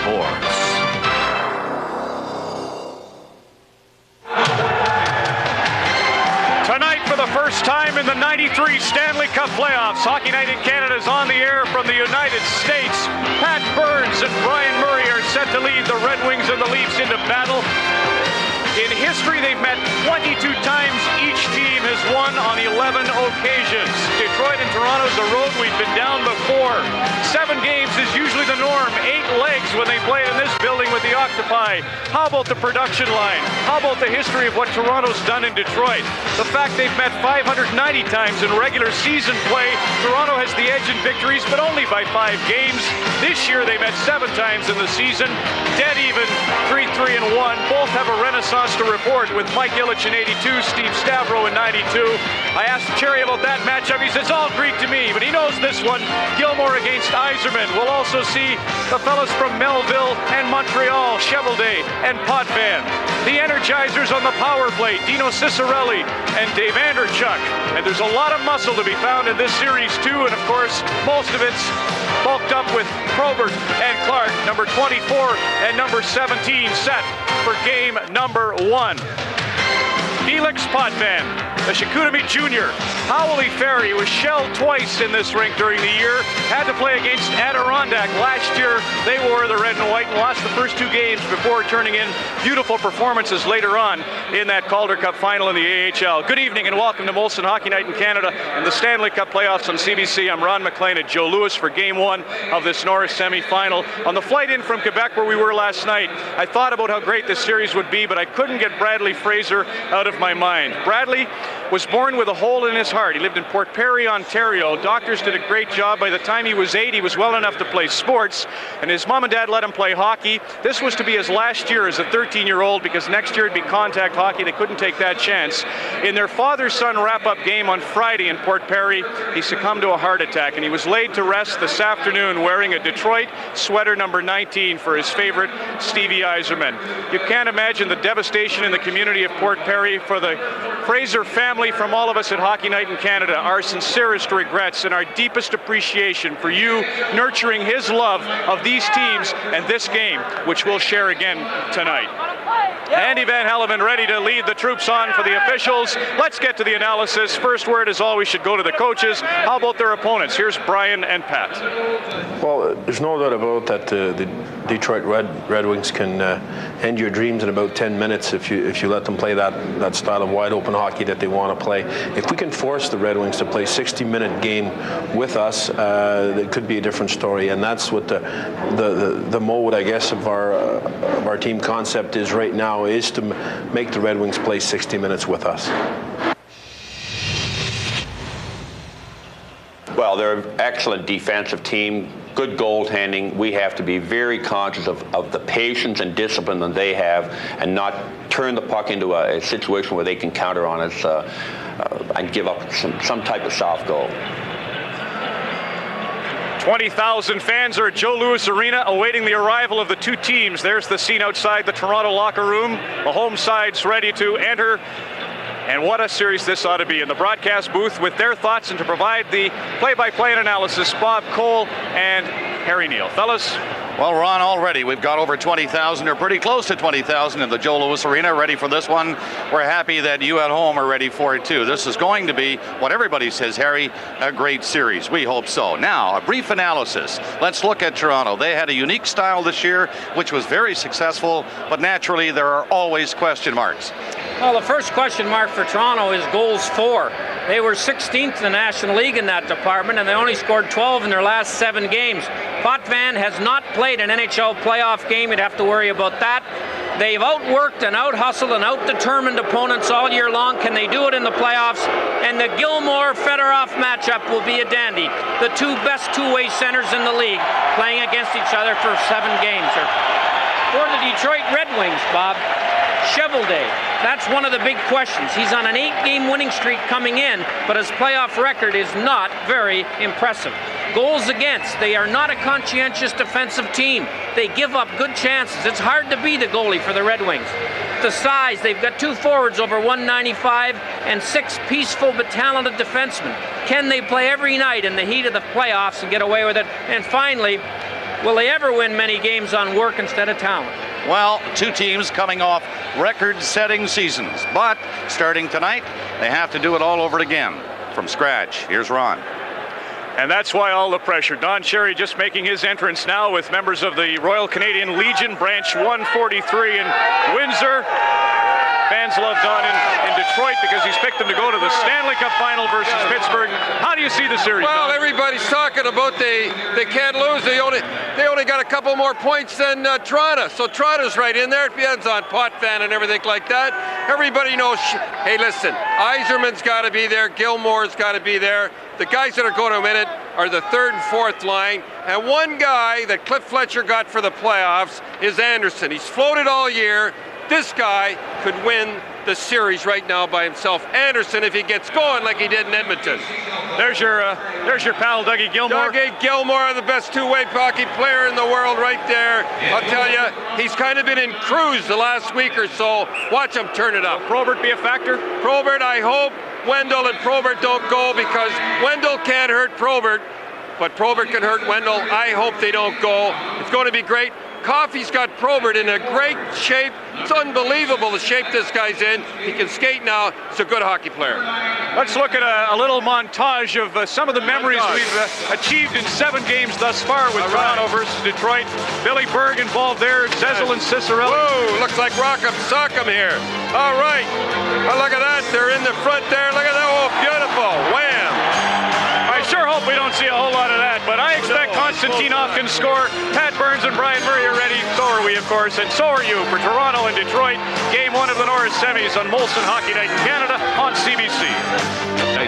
Sports. Tonight, for the first time in the '93 Stanley Cup playoffs, Hockey Night in Canada is on the air from the United States. Pat Burns and Brian Murray are set to lead the Red Wings and the Leafs into battle. In history, they've met 22 times. Each team has won on 11 occasions. Detroit and Toronto's a road we've been down before. 7 games is usually the norm. 8 legs when they play in this building with the Octopi. How about the production line? How about the history of what Toronto's done in Detroit? The fact they've met 590 times in regular season play. Toronto has the edge in victories, but only by 5 games. This year they met 7 times in the season. Dead even, 3-3-1. Both have a renaissance to report with Mike Ilitch in '82, Steve Stavro in '92. I asked Cherry about that matchup. He says all Greek to me, but he knows this one. Gilmore against Yzerman. We'll also see the fellas from Melville and Montreal, Cheveldae and Potvin. The Energizers on the power play, Dino Cicerelli and Dave Anderchuk. And there's a lot of muscle to be found in this series too, and of course, most of it's bulked up with Probert and Clark, number 24 and number 17 set for game number 1. Felix Potvin, the Chicoutimi Jr. How will he fare? He was shelled twice in this rink during the year. Had to play against Adirondack last year. They wore the red and white and lost the first 2 games before turning in beautiful performances later on in that Calder Cup final in the AHL. Good evening and welcome to Molson Hockey Night in Canada and the Stanley Cup playoffs on CBC. I'm Ron McLean at Joe Louis for game 1 of this Norris semi-final. On the flight in from Quebec where we were last night, I thought about how great this series would be, but I couldn't get Bradley Fraser out of my mind. Bradley was born with a hole in his heart. He lived in Port Perry, Ontario. Doctors did a great job. By the time he was 8, he was well enough to play sports, and his mom and dad let him play hockey. This was to be his last year as a 13-year-old because next year it'd be contact hockey. They couldn't take that chance. In their father-son wrap-up game on Friday in Port Perry, he succumbed to a heart attack, and he was laid to rest this afternoon wearing a Detroit sweater number 19 for his favorite, Stevie Yzerman. You can't imagine the devastation in the community of Port Perry. For the Fraser family, from all of us at Hockey Night in Canada, our sincerest regrets and our deepest appreciation for you nurturing his love of these teams and this game, which we'll share again tonight. Andy Van Helleman ready to lead the troops on for the officials. Let's get to the analysis. First word, as always, should go to the coaches. How about their opponents? Here's Brian and Pat. Well, there's no doubt about that. The Detroit Red Wings can end your dreams in about 10 minutes if you let them play that style of wide open hockey that they want to play. If we can force the Red Wings to play 60-minute game with us, it could be a different story. And that's what the mode, I guess, of our team concept is right now, is to make the Red Wings play 60 minutes with us. Well, they're an excellent defensive team, good goaltending. We have to be very conscious of the patience and discipline that they have and not turn the puck into a situation where they can counter on us and give up some type of soft goal. 20,000 fans are at Joe Louis Arena awaiting the arrival of the 2 teams. There's the scene outside the Toronto locker room. The home side's ready to enter. And what a series this ought to be. In the broadcast booth with their thoughts and to provide the play-by-play analysis, Bob Cole and Harry Neal. Fellas? Well, Ron, already we've got over 20,000 or pretty close to 20,000 in the Joe Louis Arena ready for this one. We're happy that you at home are ready for it too. This is going to be, what everybody says, Harry, a great series. We hope so. Now, a brief analysis. Let's look at Toronto. They had a unique style this year, which was very successful, but naturally there are always question marks. Well, the first question mark for Toronto is goals for. They were 16th in the National League in that department, and they only scored 12 in their last 7 games. Potvin has not played an NHL playoff game. You'd have to worry about that. They've outworked and out-hustled and out-determined opponents all year long. Can they do it in the playoffs? And the Gilmore-Fedorov matchup will be a dandy. The 2 best two-way centers in the league playing against each other for 7 games. For the Detroit Red Wings, Bob, Cheveldae, that's one of the big questions. He's on an 8-game winning streak coming in, but his playoff record is not very impressive. Goals against, they are not a conscientious defensive team. They give up good chances. It's hard to be the goalie for the Red Wings. The size, they've got 2 forwards over 195 and 6 peaceful but talented defensemen. Can they play every night in the heat of the playoffs and get away with it? And finally, Will they ever win many games on work instead of talent? Well, two teams coming off record-setting seasons, but starting tonight, they have to do it all over again from scratch. Here's Ron. And that's why all the pressure. Don Cherry just making his entrance now with members of the Royal Canadian Legion, Branch 143 in Windsor. Fans love Don in Detroit because he's picked them to go to the Stanley Cup Final versus Pittsburgh. How do you see the series? Well, Don? everybody's talking about they can't lose. They only got a couple more points than Toronto. So Toronto's right in there. It depends on Potvin and everything like that. Everybody knows, hey, listen, Yzerman's got to be there. Gilmore's got to be there. The guys that are going to win it are the third and fourth line. And one guy that Cliff Fletcher got for the playoffs is Anderson. He's floated all year. This guy could win the series right now by himself. Anderson, if he gets going like he did in Edmonton. There's your pal, Dougie Gilmour. Dougie Gilmour, the best two-way hockey player in the world right there. I'll tell you, he's kind of been in cruise the last week or so. Watch him turn it up. Will Probert be a factor? Probert, I hope Wendell and Probert don't go because Wendell can't hurt Probert, but Probert can hurt Wendell. I hope they don't go. It's going to be great. Coffey's got Probert in a great shape. It's unbelievable the shape this guy's in. He can skate now. He's a good hockey player. Let's look at a little montage of some of the memories we've achieved in 7 gaes thus far with Toronto versus Detroit. Billy Berg involved there, Zezel and Cicerelli. Whoa, looks like Rock'em Sock'em here. All right. Oh, look at that. They're in the front there. Look at that. Oh, beautiful. Wham. I sure hope we don't see a whole lot of that, but I expect Konstantinov can score. Pat Burns and Brian Murray are ready. So are we, of course, and so are you for Toronto and Detroit. Game 1 of the Norris semis on Molson Hockey Night in Canada on CBC.